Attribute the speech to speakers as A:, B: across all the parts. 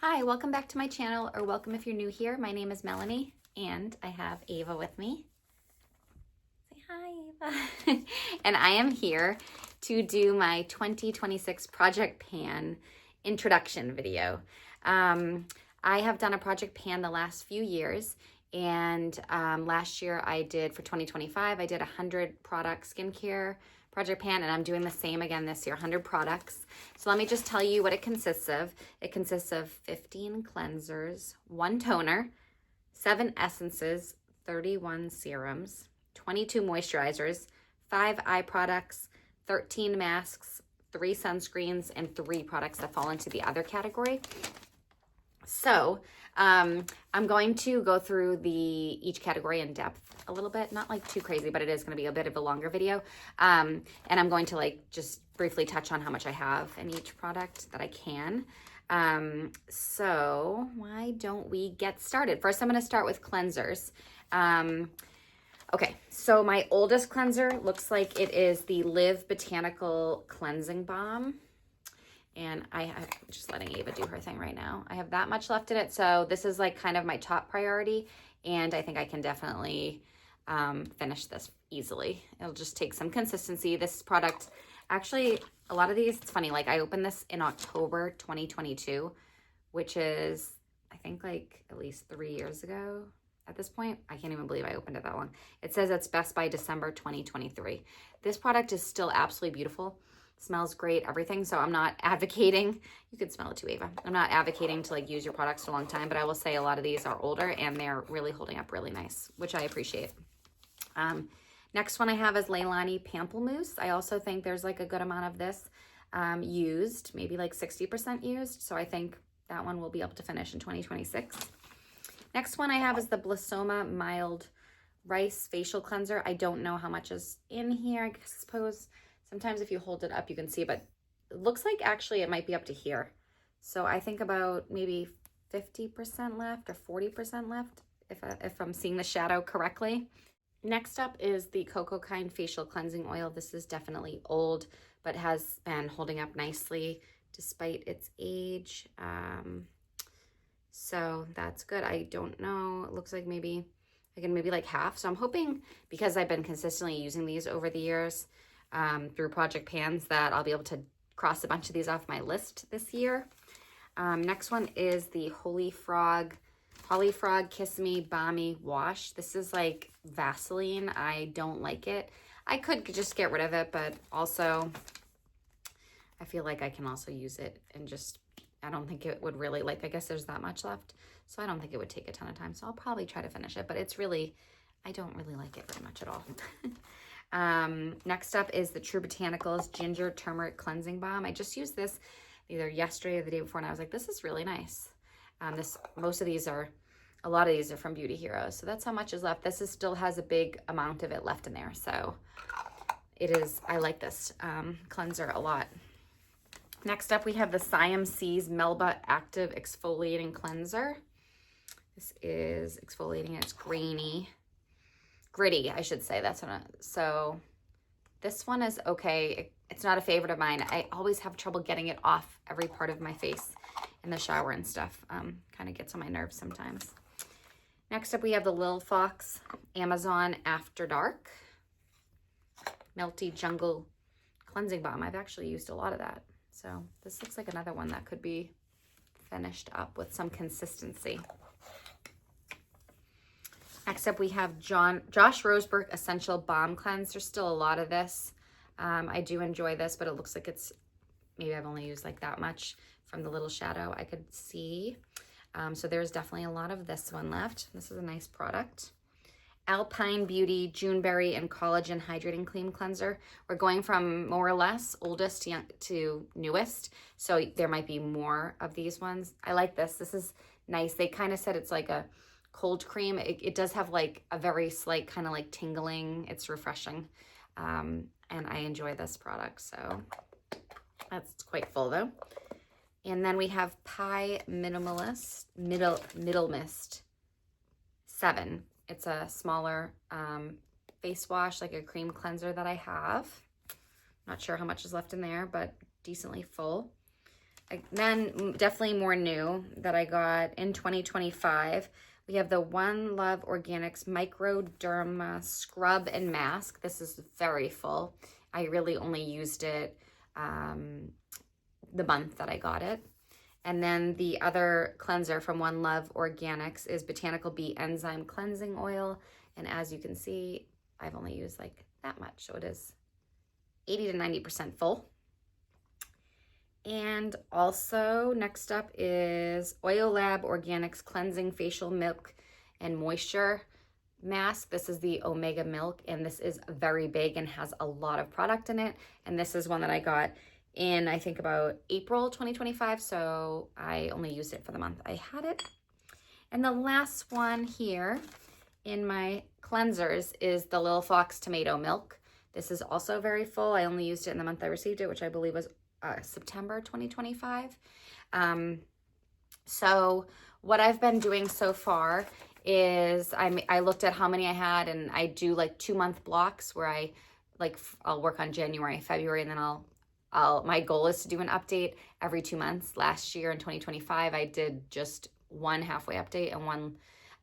A: Hi, welcome back to my channel, or welcome if you're new here. My name is Melanie, and I have Ava with me. Say hi, Ava. And I am here to do my 2026 Project Pan introduction video. I have done a Project Pan the last few years, and last year I did, for 2025, I did 100 product skincare Project Pan, and I'm doing the same again this year, 100 products. So let me just tell you what it consists of. It consists of 15 cleansers, 1 toner, 7 essences, 31 serums, 22 moisturizers, 5 eye products, 13 masks, 3 sunscreens, and 3 products that fall into the other category. So I'm going to go through each category in depth a little bit, not like too crazy, but it is going to be a bit of a longer video. And I'm going to just briefly touch on how much I have in each product that I can. So why don't we get started? First, I'm going to start with cleansers. Okay, so my oldest cleanser looks like it is the Live Botanical Cleansing Balm. And I'm just letting Ava do her thing right now. I have that much left in it. So this is like kind of my top priority. And I think I can definitely finish this easily. It'll just take some consistency. This product, actually, a lot of these, it's funny, like I opened this in October 2022, which is, I think like at least 3 years ago at this point. I can't even believe I opened it that long. It says it's best by December 2023. This product is still absolutely beautiful. Smells great, everything. So I'm not advocating, you could smell it too, Ava. I'm not advocating to use your products for a long time, but I will say a lot of these are older and they're really holding up really nice, which I appreciate. Next one I have is Leilani Pamplemousse. I also think there's like a good amount of this used, maybe like 60% used. So I think that one will be able to finish in 2026. Next one I have is the Blissoma Mild Rice Facial Cleanser. I don't know how much is in here. I suppose sometimes if you hold it up, you can see, but it looks like actually it might be up to here. So I think about maybe 50% left or 40% left, if I'm seeing the shadow correctly. Next up is the Cocoa Kind Facial Cleansing Oil. This is definitely old, but has been holding up nicely despite its age. So that's good. I don't know. It looks like maybe like half. So I'm hoping, because I've been consistently using these over the years, through Project Pans, that I'll be able to cross a bunch of these off my list this year. Next one is the Holy Frog Kiss Me Balmy Wash. This is like Vaseline. I don't like it. I could just get rid of it, but also I feel like I can also use it and I don't think it would really, I guess there's that much left. So I don't think it would take a ton of time. So I'll probably try to finish it, but I don't really like it very much at all. Next up is the True Botanicals Ginger Turmeric Cleansing Balm. I just used this either yesterday or the day before, and I was like, this is really nice. A lot of these are from Beauty Heroes, so that's how much is left. This still has a big amount of it left in there, so I like this cleanser a lot. Next up, we have the Siam Seas Melba Active Exfoliating Cleanser. This is exfoliating, it's gritty, I should say. So this one is okay. It's not a favorite of mine. I always have trouble getting it off every part of my face in the shower and stuff. Kind of gets on my nerves sometimes. Next up, we have the Lil Fox Amazon After Dark Melty Jungle Cleansing Balm. I've actually used a lot of that. So this looks like another one that could be finished up with some consistency. Next up, we have Josh Roseberg Essential Balm Cleanse. There's still a lot of this. I do enjoy this, but it looks like maybe I've only used like that much from the little shadow I could see. So there's definitely a lot of this one left. This is a nice product. Alpine Beauty Juneberry and Collagen Hydrating Cream Cleanser. We're going from more or less oldest to newest, so there might be more of these ones. I like this. This is nice. They kind of said it's like a cold cream. It does have like a very slight kind of like tingling. It's refreshing, and I enjoy this product. So that's quite full though. And then we have Pai Middle Mist 7. It's a smaller face wash, like a cream cleanser that I have. Not sure how much is left in there, but decently full. Then definitely more new that I got in 2025. We have the One Love Organics Microderma Scrub and Mask. This is very full. I really only used it the month that I got it. And then the other cleanser from One Love Organics is Botanical Bee Enzyme Cleansing Oil. And as you can see, I've only used like that much. So it is 80 to 90% full. And also next up is Oil Lab Organics Cleansing Facial Milk and Moisture Mask. This is the Omega Milk, and this is very big and has a lot of product in it. And this is one that I got in, I think, about April 2025. So I only used it for the month I had it. And the last one here in my cleansers is the Lil Fox Tomato Milk. This is also very full. I only used it in the month I received it, which I believe was September 2025. So what I've been doing so far is I looked at how many I had, and I do like 2-month blocks where I'll work on January, February, and then my goal is to do an update every 2 months. Last year in 2025, I did just one halfway update and one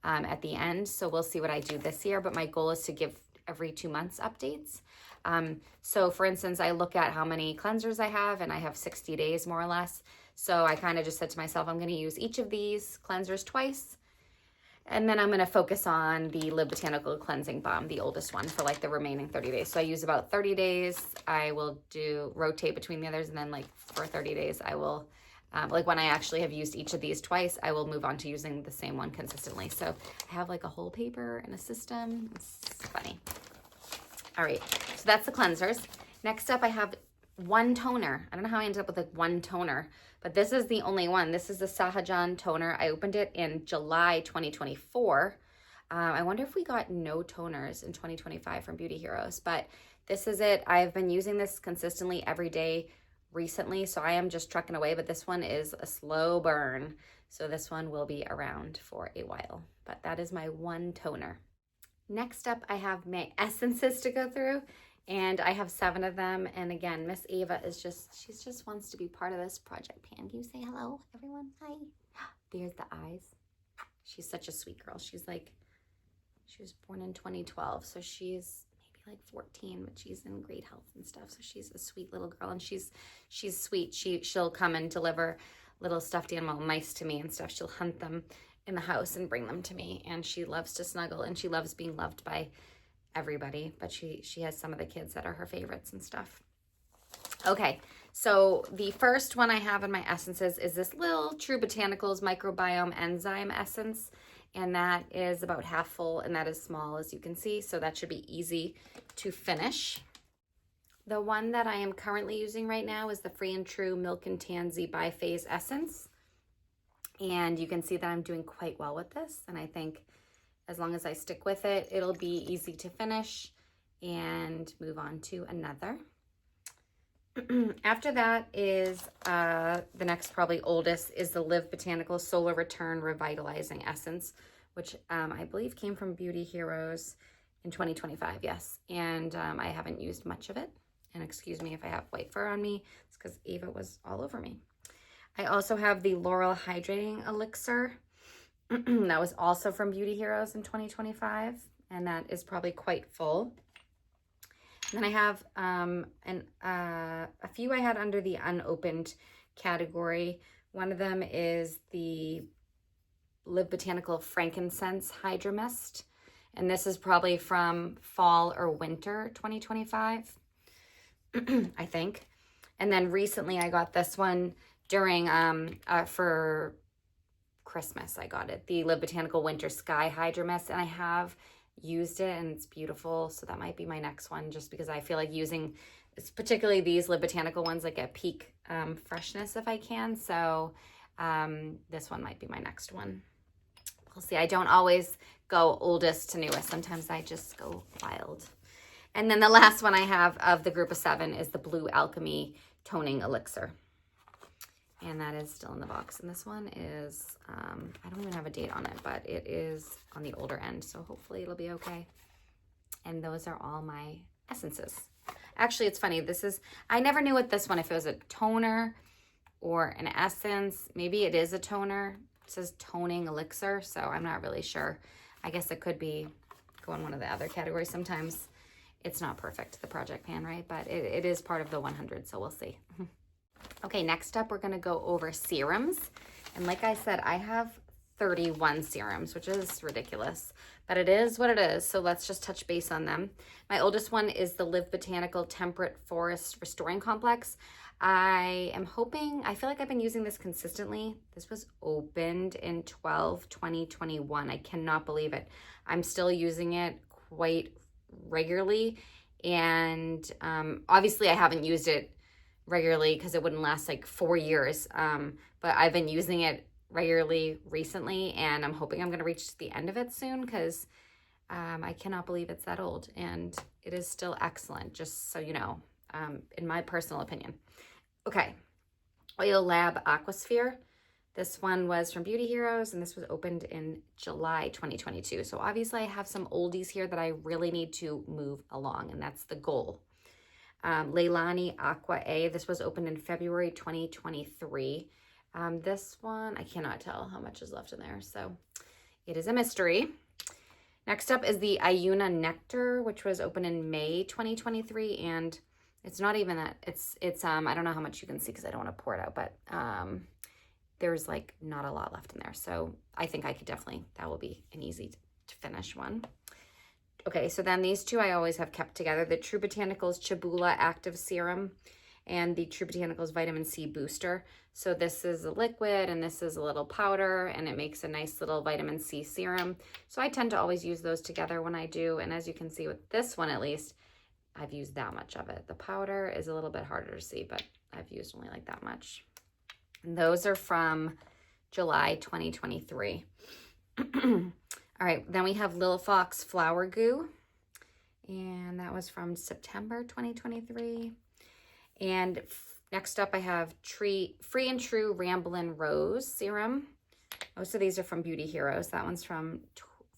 A: at the end. So we'll see what I do this year, but my goal is to give every 2 months updates. So for instance, I look at how many cleansers I have, and I have 60 days more or less. So I kind of just said to myself, I'm going to use each of these cleansers twice. And then I'm going to focus on the Live Botanical Cleansing Balm, the oldest one, for like the remaining 30 days. So I use about 30 days. I will rotate between the others. And then like for 30 days, I will, like when I actually have used each of these twice, I will move on to using the same one consistently. So I have like a whole paper and a system. It's funny. All right, so that's the cleansers. Next up, I have one toner. I don't know how I ended up with like one toner, but this is the only one. This is the Sahajan toner. I opened it in July 2024. I wonder if we got no toners in 2025 from Beauty Heroes, but this is it. I've been using this consistently every day recently, so I am just trucking away, but this one is a slow burn. So this one will be around for a while, but that is my one toner. Next up, I have my essences to go through, and I have 7 of them. And again, Miss Ava is she just wants to be part of this project. Pan, can you say hello, everyone? Hi. There's the eyes. She's such a sweet girl. She was born in 2012, so she's maybe like 14, but she's in great health and stuff. So she's a sweet little girl, and she's sweet. She'll come and deliver little stuffed animal mice to me and stuff. She'll hunt them in the house and bring them to me, and she loves to snuggle, and she loves being loved by everybody, but she has some of the kids that are her favorites and stuff. Okay, so the first one I have in my essences is this little True Botanicals Microbiome Enzyme Essence, and that is about half full, and that is small, as you can see, so that should be easy to finish. The one that I am currently using right now is the Free and True Milk and Tansy Biphase Essence. And you can see that I'm doing quite well with this. And I think as long as I stick with it, it'll be easy to finish and move on to another. After that is the next, probably oldest, is the Live Botanical Solar Return Revitalizing Essence, which I believe came from Beauty Heroes in 2025, yes. And I haven't used much of it. And excuse me if I have white fur on me. It's because Ava was all over me. I also have the Laurel Hydrating Elixir. That was also from Beauty Heroes in 2025, and that is probably quite full. And then I have a few I had under the unopened category. One of them is the Live Botanical Frankincense Hydra Mist, and this is probably from fall or winter 2025, I think. And then recently I got this one during, for Christmas, I got it, the Live Botanical Winter Sky Hydra Mist, and I have used it, and it's beautiful, so that might be my next one, just because I feel like using, particularly these Live Botanical ones, like at peak freshness if I can, so this one might be my next one. We'll see. I don't always go oldest to newest. Sometimes I just go wild. And then the last one I have of the group of 7 is the Blue Alchemy Toning Elixir. And that is still in the box. And this one is, I don't even have a date on it, but it is on the older end. So hopefully it'll be okay. And those are all my essences. Actually, it's funny. I never knew with this one if it was a toner or an essence. Maybe it is a toner. It says toning elixir, so I'm not really sure. I guess it could be go in one of the other categories. Sometimes it's not perfect, the project pan, right? But it is part of the 100, so we'll see. Okay, next up, we're gonna go over serums. And like I said, I have 31 serums, which is ridiculous, but it is what it is. So let's just touch base on them. My oldest one is the Live Botanical Temperate Forest Restoring Complex. I am hoping, I feel like I've been using this consistently. This was opened in 12/20/21. I cannot believe it. I'm still using it quite regularly. And obviously I haven't used it regularly because it wouldn't last like 4 years. But I've been using it regularly recently, and I'm hoping I'm going to reach the end of it soon because I cannot believe it's that old, and it is still excellent, just so you know, in my personal opinion. Okay, Oil Lab Aquasphere. This one was from Beauty Heroes, and this was opened in July 2022. So obviously I have some oldies here that I really need to move along, and that's the goal. Leilani Aqua A. This was opened in February 2023. This one, I cannot tell how much is left in there, so it is a mystery. Next up is the Iuna Nectar, which was opened in May 2023, and it's not even that, it's I don't know how much you can see because I don't want to pour it out, but there's like not a lot left in there, so I think I could definitely, that will be an easy to finish one. Okay, so then these two I always have kept together, the True Botanicals Chabula Active Serum and the True Botanicals Vitamin C Booster. So this is a liquid and this is a little powder, and it makes a nice little vitamin C serum. So I tend to always use those together when I do, and as you can see with this one at least, I've used that much of it. The powder is a little bit harder to see, but I've used only like that much. And those are from July 2023. All right, then we have Lil Fox Flower Goo, and that was from September 2023. And next up I have Free and True Ramblin' Rose Serum. Most of these are from Beauty Heroes. That one's from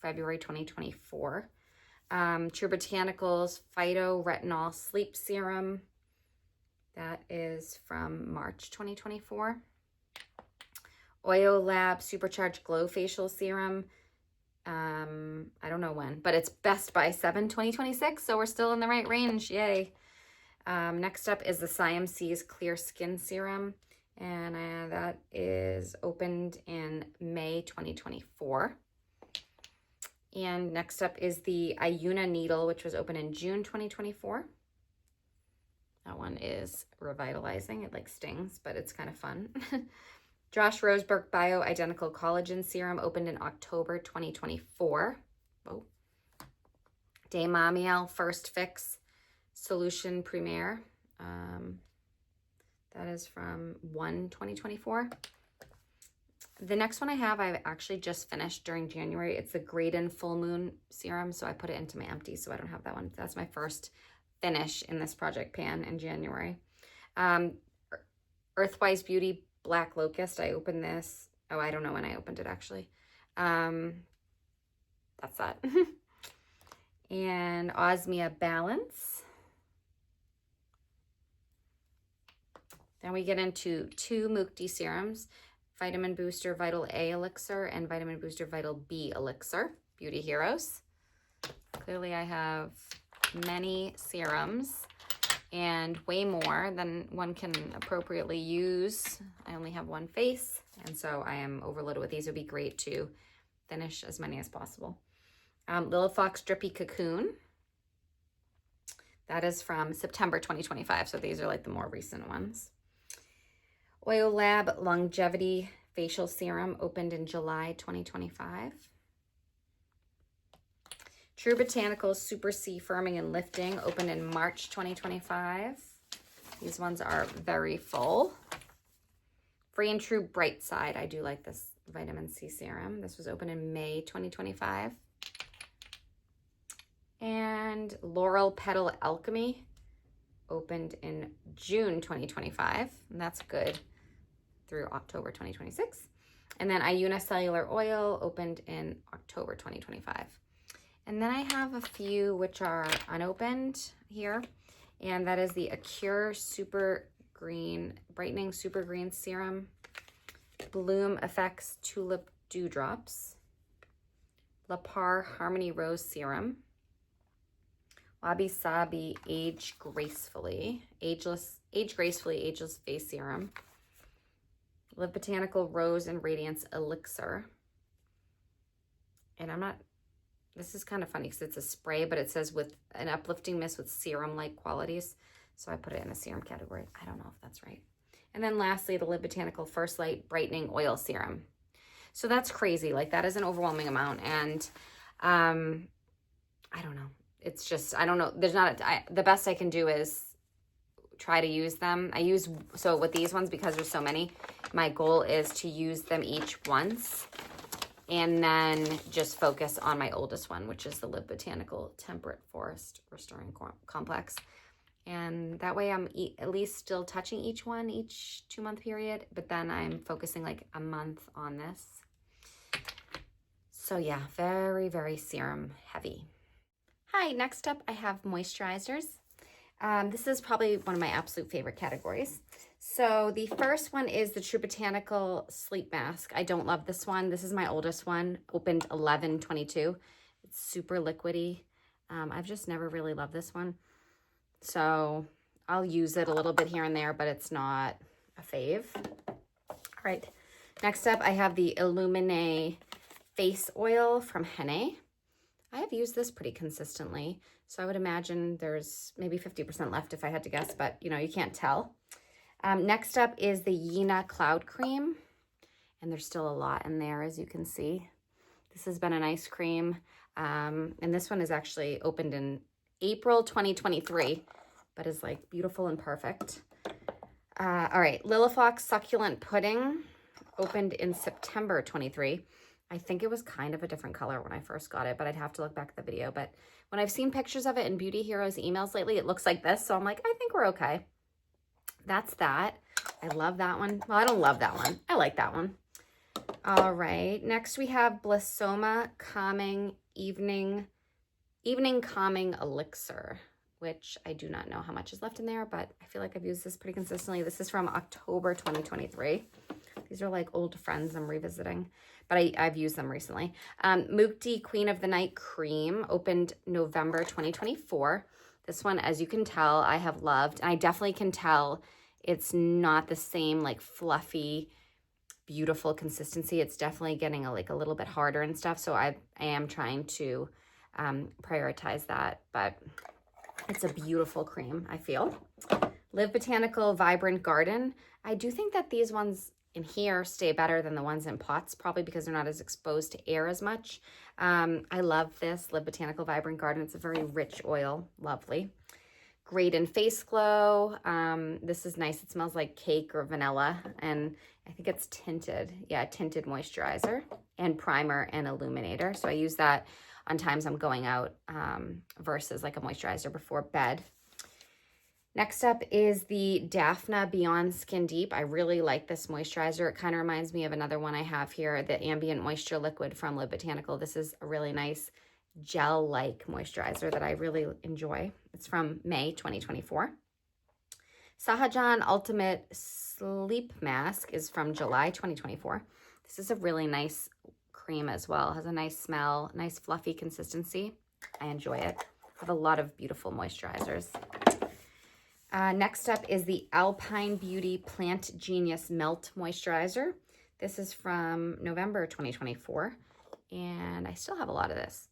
A: February 2024. True Botanicals Phyto Retinol Sleep Serum. That is from March 2024. Oil Lab Supercharged Glow Facial Serum. I don't know when, but it's Best by 7/2026, so we're still in the right range. Yay. Next up is the Siamese Clear Skin Serum, and that is opened in May 2024. And next up is the Iuna Needle, which was opened in June 2024. That one is revitalizing. It like stings, but it's kind of fun. Josh Roseberg Bio Identical Collagen Serum opened in October 2024. Oh. Daymamiel First Fix Solution Premier. That is from 1/2024. The next one I have, I've actually just finished during January. It's the Graydon Full Moon Serum, so I put it into my empty, so I don't have that one. That's my first finish in this project pan in January. Earthwise Beauty Black Locust. I opened this. Oh, I don't know when I opened it actually. That's that. And Osmia Balance. Then we get into two Mukti serums, Vitamin Booster Vital A Elixir and Vitamin Booster Vital B Elixir, Beauty Heroes. Clearly I have many serums and way more than one can appropriately use. I only have one face, and so I am overloaded with these. It would be great to finish as many as possible. Lil Fox Drippy Cocoon. That is from September 2025, so these are like the more recent ones. Oil Lab Longevity Facial Serum opened in July 2025. True Botanicals Super C Firming and Lifting opened in March 2025. These ones are very full. Free and True Bright Side. I do like this vitamin C serum. This was opened in May 2025. And Laurel Petal Alchemy opened in June 2025. And that's good through October 2026. And then Iuna Cellular Oil opened in October 2025. And then I have a few which are unopened here, and that is the Acure Super Green, Brightening Super Green Serum, Bloom Effects Tulip Dewdrops, La Par Harmony Rose Serum, Wabi Sabi Age Gracefully, Ageless Face Serum, Live Botanical Rose and Radiance Elixir. And this is kind of funny because it's a spray, but it says with an uplifting mist with serum-like qualities. So I put it in a serum category. I don't know if that's right. And then lastly, the Live Botanical First Light Brightening Oil Serum. So that's crazy. Like, that is an overwhelming amount. And I don't know. It's just, I don't know. There's not, the best I can do is try to use them. So with these ones, because there's so many, my goal is to use them each once and then just focus on my oldest one, which is the Live Botanical Temperate Forest Restoring Complex. And that way I'm at least still touching each one each 2-month period, but then I'm focusing like a month on this. So yeah, very, very serum heavy. Hi, next up I have moisturizers. This is probably one of my absolute favorite categories. So the first one is the True Botanical Sleep Mask. I don't love this one. This is my oldest one, opened 11/22. It's super liquidy. I've just never really loved this one. So I'll use it a little bit here and there, but it's not a fave. All right, next up I have the Illumine Face Oil from Henne. I have used this pretty consistently, so I would imagine there's maybe 50% left if I had to guess, but you know, you can't tell. Next up is the Yena Cloud Cream, and there's still a lot in there, as you can see. This has been a nice cream, and this one is actually opened in April 2023, but is like beautiful and perfect. All right, Lilifox Succulent Pudding, opened in September 23. I think it was kind of a different color when I first got it, but I'd have to look back at the video. But when I've seen pictures of it in Beauty Heroes emails lately, it looks like this. So I'm like, I think we're okay. That's that. I love that one. Well, I don't love that one. I like that one. All right. Next we have Blissoma Calming Evening Calming Elixir, which I do not know how much is left in there, but I feel like I've used this pretty consistently. This is from October 2023. These are like old friends I'm revisiting, but I've used them recently. Mukti Queen of the Night Cream, opened November 2024. This one, as you can tell, I have loved. And I definitely can tell it's not the same like fluffy, beautiful consistency. It's definitely getting a little bit harder and stuff. So I am trying to prioritize that, but it's a beautiful cream, I feel. Live Botanical Vibrant Garden. I do think that these ones in here stay better than the ones in pots, probably because they're not as exposed to air as much. I love this Live Botanical Vibrant Garden. It's a very rich oil, lovely. Great in Face Glow. This is nice. It smells like cake or vanilla, and I think it's tinted. Yeah, tinted moisturizer and primer and illuminator. So I use that on times I'm going out versus like a moisturizer before bed. Next up is the Daphna Beyond Skin Deep. I really like this moisturizer. It kind of reminds me of another one I have here, the Ambient Moisture Liquid from Live Botanical. This is a really nice gel-like moisturizer that I really enjoy. It's from May 2024. Sahajan Ultimate Sleep Mask is from July 2024. This is a really nice cream as well. It has a nice smell, nice fluffy consistency. I enjoy it. I have a lot of beautiful moisturizers. Next up is the Alpine Beauty Plant Genius Melt Moisturizer. This is from November 2024, and I still have a lot of this.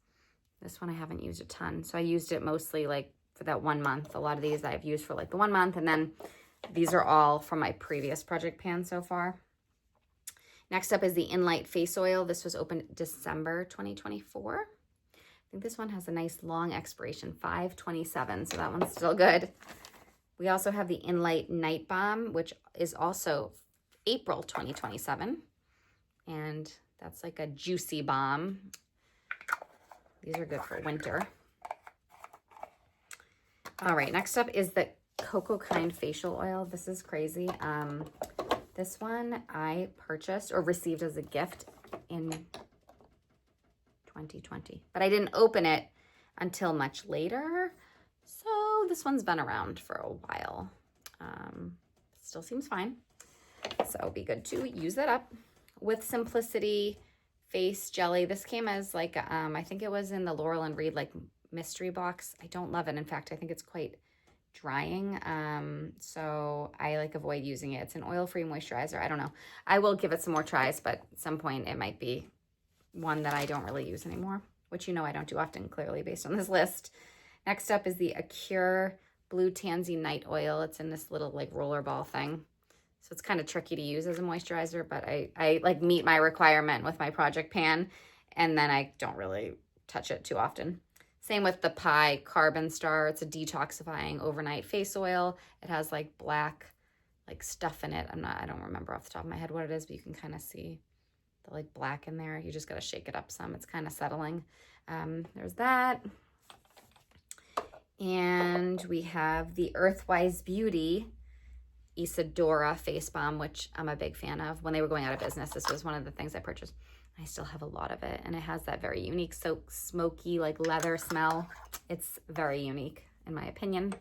A: This one I haven't used a ton, so I used it mostly like for that 1 month. A lot of these I've used for like the 1 month, and then these are all from my previous project pan so far. Next up is the Inlight Face Oil. This was opened December 2024. I think this one has a nice long expiration, 5/27, so that one's still good. We also have the Inlight Night Balm, which is also April 2027. And that's like a juicy balm. These are good for winter. All right, next up is the Cocoa Kind Facial Oil. This is crazy. This one I purchased or received as a gift in 2020, but I didn't open it until much later. So this one's been around for a while. still seems fine. So be good to use that up. With Simplicity Face Jelly. This came as like, I think it was in the Laurel and Reed like mystery box. I don't love it. In fact, I think it's quite drying. So I like avoid using it. It's an oil-free moisturizer. I don't know. I will give it some more tries, but at some point it might be one that I don't really use anymore, which you know I don't do often, clearly, based on this list. Next up is the Acure Blue Tansy Night Oil. It's in this little like roller ball thing. So it's kind of tricky to use as a moisturizer, but I like meet my requirement with my project pan, and then I don't really touch it too often. Same with the Pi Carbon Star. It's a detoxifying overnight face oil. It has like black like stuff in it. I don't remember off the top of my head what it is, but you can kind of see the like black in there. You just got to shake it up some. It's kind of settling. There's that. And we have the Earthwise Beauty Isadora face balm, which I'm a big fan of. When they were going out of business, this was one of the things I purchased. I still have a lot of it, and it has that very unique smoky like leather smell. It's very unique in my opinion.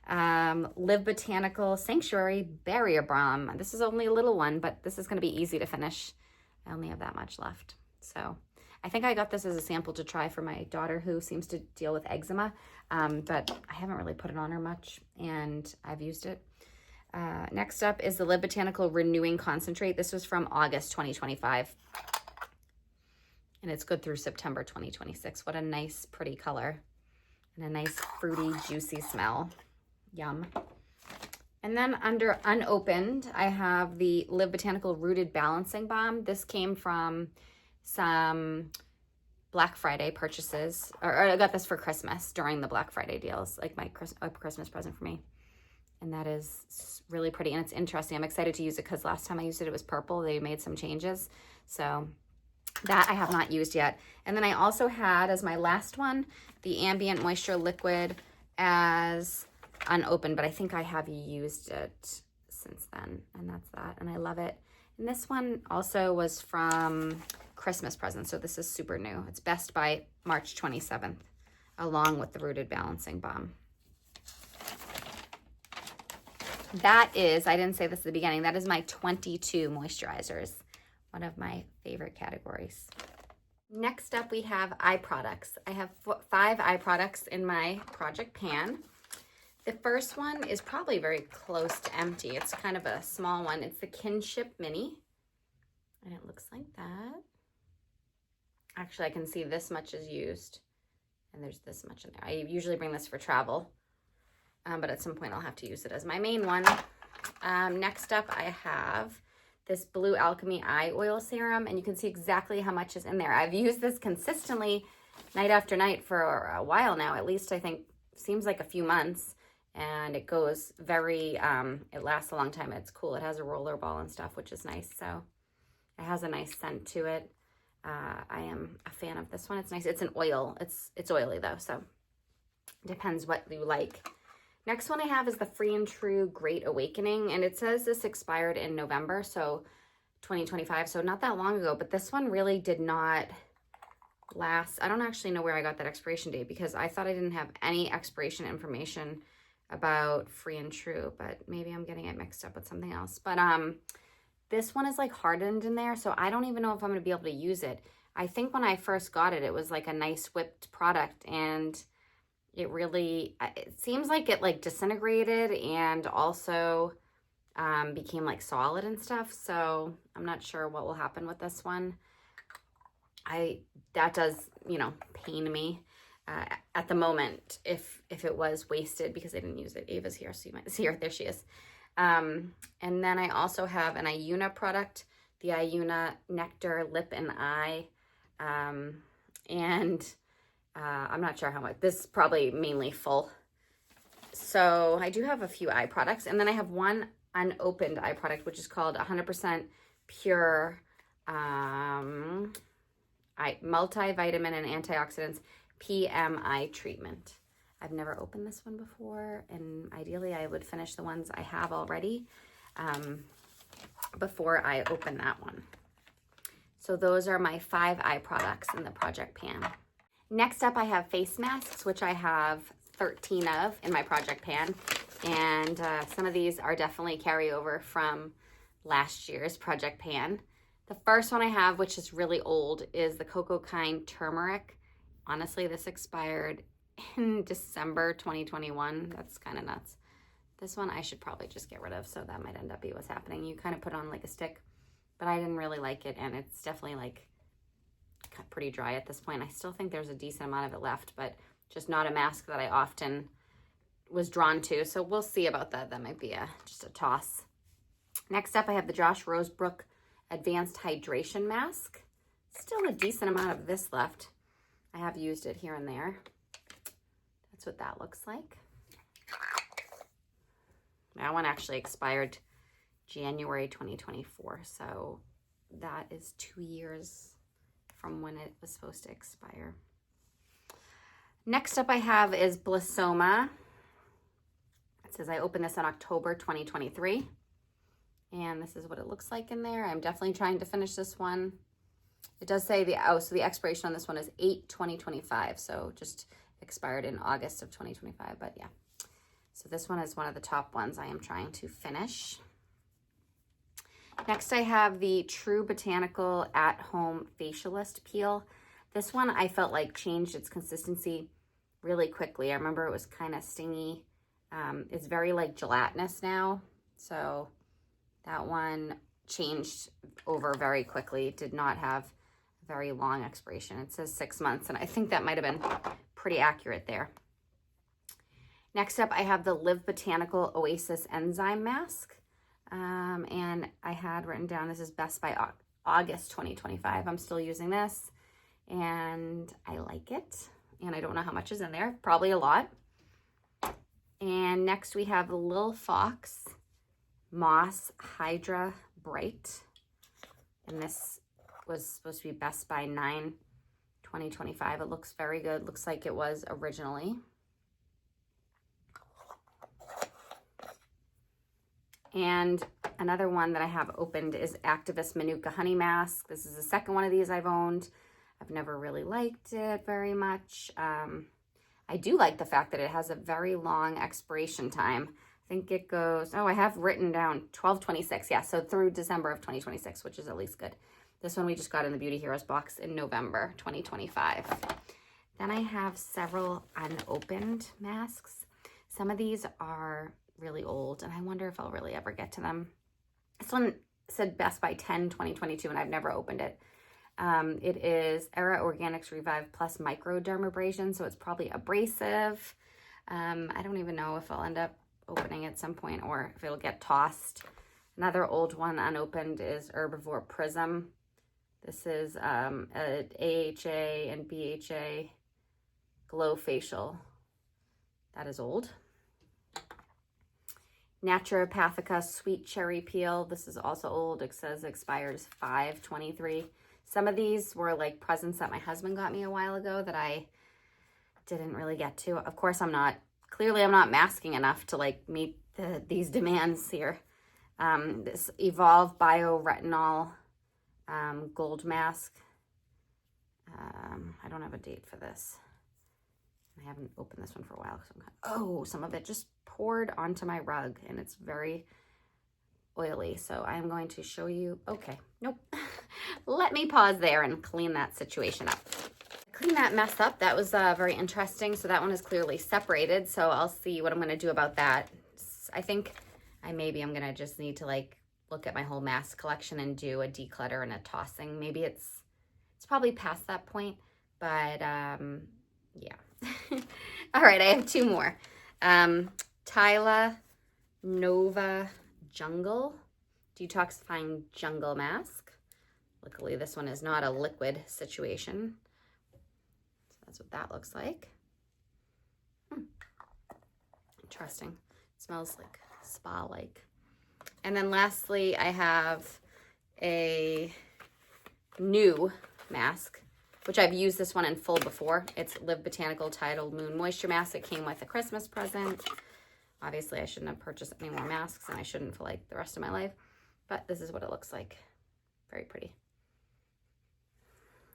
A: Live Botanical Sanctuary Barrier Balm. This is only a little one, but this is going to be easy to finish. I only have that much left. So I think I got this as a sample to try for my daughter who seems to deal with eczema, but I haven't really put it on her much, and I've used it. Next up is the Live Botanical Renewing Concentrate. This was from August 2025. And it's good through September 2026. What a nice, pretty color. And a nice, fruity, juicy smell. Yum. And then under unopened, I have the Live Botanical Rooted Balancing Balm. This came from some Black Friday purchases. Or I got this for Christmas during the Black Friday deals. Like my Christmas present for me. And that is really pretty, and it's interesting. I'm excited to use it because last time I used it, it was purple. They made some changes. So that I have not used yet. And then I also had, as my last one, the Ambient Moisture Liquid as unopened, but I think I have used it since then, and that's that. And I love it. And this one also was from Christmas present, so this is super new. It's Best by March 27th, along with the Rooted Balancing Balm. That is, I didn't say this at the beginning, that is my 22 moisturizers. One of my favorite categories. Next up, we have eye products. I have 5 eye products in my project pan. The first one is probably very close to empty. It's kind of a small one. It's the Kinship Mini, and it looks like that. Actually, I can see this much is used, and there's this much in there. I usually bring this for travel. But at some point I'll have to use it as my main one. Next up, I have this Blue Alchemy Eye Oil Serum, and you can see exactly how much is in there. I've used this consistently night after night for a while now, at least I think, seems like a few months, and it goes very, it lasts a long time. It's cool. It has a roller ball and stuff, which is nice, so it has a nice scent to it. I am a fan of this one. It's nice. It's an oil. It's oily though, so it depends what you like. Next one I have is the Free and True Great Awakening, and it says this expired in November, so 2025, so not that long ago, but this one really did not last. I don't actually know where I got that expiration date because I thought I didn't have any expiration information about Free and True, but maybe I'm getting it mixed up with something else. But this one is like hardened in there, so I don't even know if I'm going to be able to use it. I think when I first got it, it was like a nice whipped product, and it seems like it like disintegrated and also became like solid and stuff. So I'm not sure what will happen with this one. That does, you know, pain me at the moment if it was wasted because I didn't use it. Ava's here, so you might see her. There she is. And then I also have an Iuna product, the Iuna Nectar Lip and Eye. I'm not sure how much. This is probably mainly full. So I do have a few eye products. And then I have one unopened eye product, which is called 100% Pure Multivitamin and Antioxidants PMI Treatment. I've never opened this one before, and ideally I would finish the ones I have already before I open that one. So those are my 5 eye products in the project pan. Next up, I have face masks, which I have 13 of in my project pan. And some of these are definitely carryover from last year's Project Pan. The first one I have, which is really old, is the Cocoa Kind Turmeric. Honestly, this expired in December 2021. That's kind of nuts. This one I should probably just get rid of, so that might end up be what's happening. You kind of put on like a stick, but I didn't really like it, and it's definitely like pretty dry at this point. I still think there's a decent amount of it left, but just not a mask that I often was drawn to, so we'll see about that. That might be just a toss. Next up, I have the Josh Rosebrook Advanced Hydration Mask. Still a decent amount of this left. I have used it here and there. That's what that looks like. That one actually expired January 2024, so that is 2 years from when it was supposed to expire. Next up I have is Blissoma. It says I opened this in October 2023. And this is what it looks like in there. I'm definitely trying to finish this one. It does say so the expiration on this one is 8/2025. So just expired in August of 2025, but yeah. So this one is one of the top ones I am trying to finish. Next I have the True Botanical At Home Facialist Peel. This one I felt like changed its consistency really quickly. I remember it was kind of stingy. It's very like gelatinous now. So that one changed over very quickly. It did not have a very long expiration. It says 6 months, and I think that might have been pretty accurate there. Next up, I have the Live Botanical Oasis Enzyme Mask. And I had written down, this is best by August 2025. I'm still using this, and I like it. And I don't know how much is in there. Probably a lot. And next we have the Lil Fox Moss Hydra Bright, and this was supposed to be best by 9/2025. It looks very good. Looks like it was originally. And another one that I have opened is Activist Manuka Honey Mask. This is the second one of these I've owned. I've never really liked it very much. I do like the fact that it has a very long expiration time. I think it goes, I have written down 12/26. Yeah, so through December of 2026, which is at least good. This one we just got in the Beauty Heroes box in November 2025. Then I have several unopened masks. Some of these are really old, and I wonder if I'll really ever get to them. This one said best by 10/2022, and I've never opened it. It is Era Organics Revive Plus Microdermabrasion, so it's probably abrasive. I don't even know if I'll end up opening at some point or if it'll get tossed. Another old one unopened is Herbivore Prism. This is a AHA and BHA Glow Facial. That is old. Naturopathica Sweet Cherry Peel. This is also old. It says expires 5/23. Some of these were like presents that my husband got me a while ago that I didn't really get to. Of course, I'm not masking enough to like meet these demands here. This Evolve Bio Retinol Gold Mask. I don't have a date for this. I haven't opened this one for a while. So some of it just poured onto my rug, and it's very oily. So I'm going to show you. Okay, nope. Let me pause there and clean that situation up. Clean that mess up. That was very interesting. So that one is clearly separated. So I'll see what I'm going to do about that. I think I'm going to just need to like look at my whole mask collection and do a declutter and a tossing. Maybe it's probably past that point, but yeah. All right, I have two more. Tyla Nova Jungle Detoxifying Jungle Mask. Luckily, this one is not a liquid situation. So that's what that looks like. Interesting. It smells like spa-like. And then lastly, I have a new mask, which I've used this one in full before. It's Live Botanical Tidal Moon Moisture Mask. It came with a Christmas present. Obviously, I shouldn't have purchased any more masks, and I shouldn't for like the rest of my life. But this is what it looks like. Very pretty.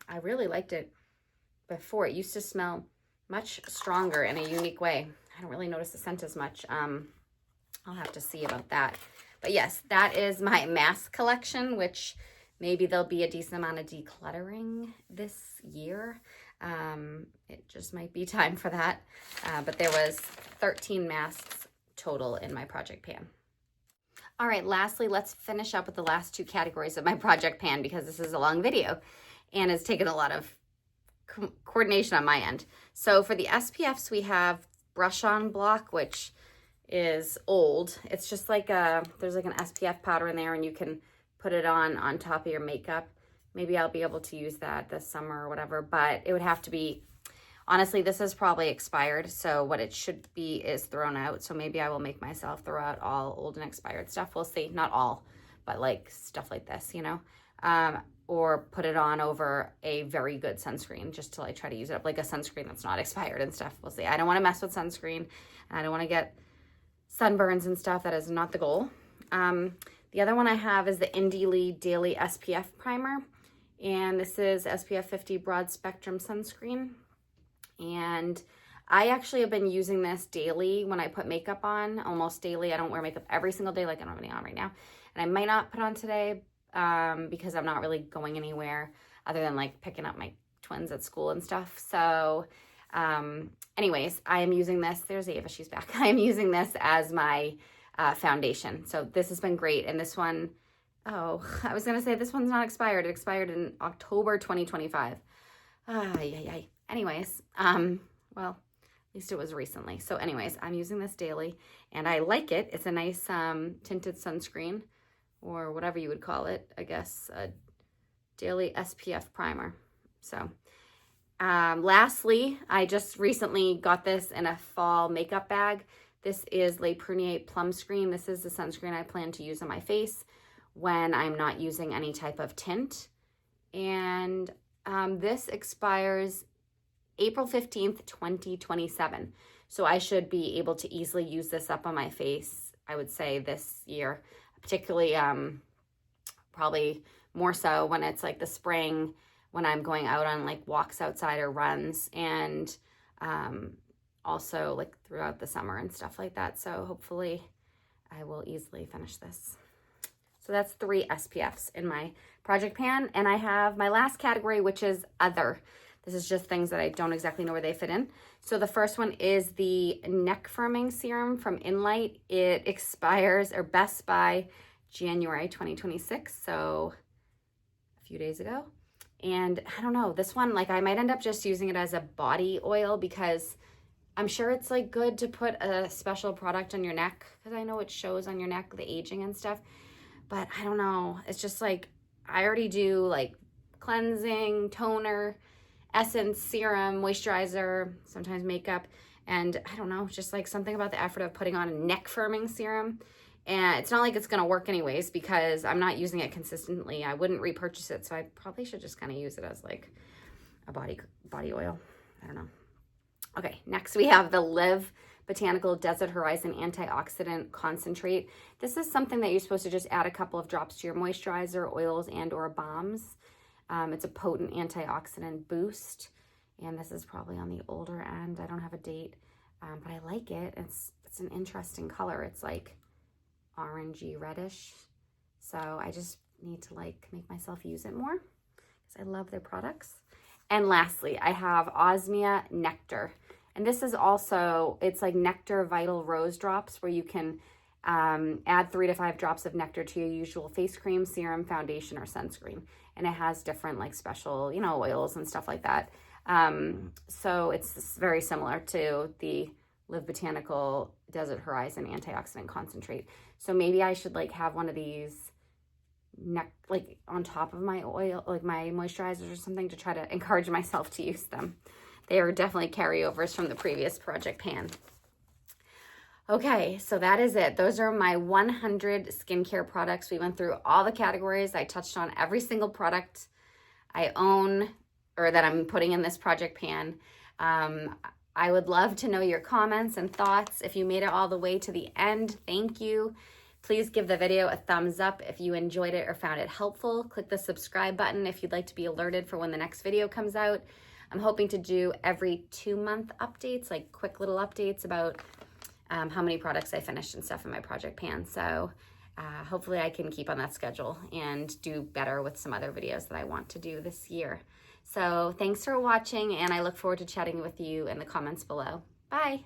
A: I really liked it before. It used to smell much stronger in a unique way. I don't really notice the scent as much. I'll have to see about that. But yes, that is my mask collection, which maybe there'll be a decent amount of decluttering this year. It just might be time for that. But there was 13 masks total in my project pan. All right, lastly, let's finish up with the last two categories of my project pan because this is a long video and it's taken a lot of coordination on my end. So for the SPFs, we have Brush On Block, which is old. It's just like there's like an SPF powder in there and you can put it on top of your makeup. Maybe I'll be able to use that this summer or whatever, but it would have to be, honestly, this is probably expired. So what it should be is thrown out. So maybe I will make myself throw out all old and expired stuff. We'll see. Not all, but like stuff like this, you know, or put it on over a very good sunscreen just till I try to use it up, like a sunscreen that's not expired and stuff. We'll see. I don't want to mess with sunscreen. I don't want to get sunburns and stuff. That is not the goal. The other one I have is the Indie Lee Daily SPF Primer. And this is SPF 50 Broad Spectrum Sunscreen. And I actually have been using this daily when I put makeup on, almost daily. I don't wear makeup every single day, like I don't have any on right now. And I might not put on today because I'm not really going anywhere other than like picking up my twins at school and stuff. So anyways, I am using this. There's Ava, she's back. I am using this as my foundation. So this has been great. And this one, oh, I was going to say this one's not expired. It expired in October 2025. Anyways, well, at least it was recently. So anyways, I'm using this daily and I like it. It's a nice tinted sunscreen or whatever you would call it, I guess, a daily SPF primer. So lastly, I just recently got this in a fall makeup bag. This is Le Prunier Plum Screen. This is the sunscreen I plan to use on my face when I'm not using any type of tint. And this expires April 15th, 2027. So I should be able to easily use this up on my face, I would say, this year, particularly probably more so when it's like the spring, when I'm going out on like walks outside or runs, and also like throughout the summer and stuff like that. So hopefully I will easily finish this. So that's 3 SPFs in my project pan. And I have my last category, which is other. This is just things that I don't exactly know where they fit in. So the first one is the neck firming serum from Inlight. It expires or best by January 2026. So a few days ago. And I don't know, this one, like I might end up just using it as a body oil because I'm sure it's like good to put a special product on your neck because I know it shows on your neck, the aging and stuff. But I don't know. It's just like I already do like cleansing, toner, essence, serum, moisturizer, sometimes makeup. And I don't know, just like something about the effort of putting on a neck firming serum. And it's not like it's going to work anyways because I'm not using it consistently. I wouldn't repurchase it. So I probably should just kind of use it as like a body oil. I don't know. Okay, next we have the Live Botanical Desert Horizon Antioxidant Concentrate. This is something that you're supposed to just add a couple of drops to your moisturizer, oils, and or balms. It's a potent antioxidant boost. And this is probably on the older end. I don't have a date, but I like it. It's an interesting color. It's like orangey reddish. So I just need to like make myself use it more because I love their products. And lastly, I have Osmia Nectar. And this is also, it's like Nectar Vital Rose Drops where you can add 3 to 5 drops of nectar to your usual face cream, serum, foundation, or sunscreen. And it has different like special, you know, oils and stuff like that. So it's very similar to the Live Botanical Desert Horizon Antioxidant Concentrate. So maybe I should like have one of these like on top of my oil, like my moisturizers or something to try to encourage myself to use them. They are definitely carryovers from the previous project pan. Okay, so that is it. Those are my 100 skincare products. We went through all the categories. I touched on every single product I own or that I'm putting in this project pan. I would love to know your comments and thoughts. If you made it all the way to the end, thank you. Please give the video a thumbs up if you enjoyed it or found it helpful. Click the subscribe button if you'd like to be alerted for when the next video comes out. I'm hoping to do every 2-month updates, like quick little updates about how many products I finished and stuff in my project pan. So hopefully I can keep on that schedule and do better with some other videos that I want to do this year. So thanks for watching, and I look forward to chatting with you in the comments below. Bye.